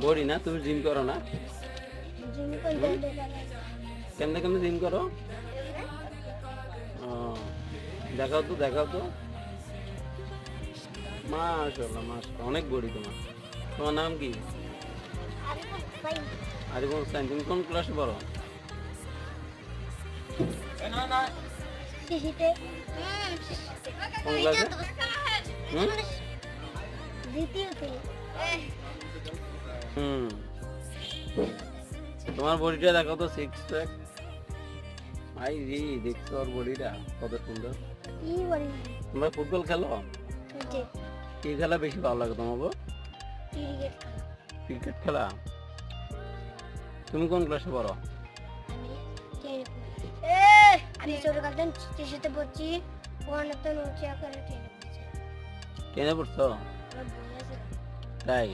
Body না, তুমি gym করো না? জিম করতে কেমনে কেমনে জিম করো? ও, দেখাও তো দেখাও তো। মাশাআল্লাহ মাশাআল্লাহ, অনেক বডি তোমার। তোমার নাম কি? আরিফুল হোসেন। তুমি কোন ক্লাসে পড়ো? শিশিতে কোন ক্লাসে? হুম দ্বিতীয়তে। হুম। তোমার বডিটা দেখো তো, সিক্স প্যাক। আই রে, দেখছো ওর বডিটা কত সুন্দর। কি বলি? তোমরা ফুটবল খেলো? যে কি খেলা বেশি ভালো লাগে তোমাকে? ক্রিকেট খেলা। ক্রিকেট খেলা। তুমি কোন ক্লাসে পড়ো? আমি আমি ছোটকাল থেকে শিশুতে পড়ছি, ওখানে তো উঁচু আকারে ট্রেনে পড়ছি। টেনে পড়ছো? আমার বই আছে। তাই?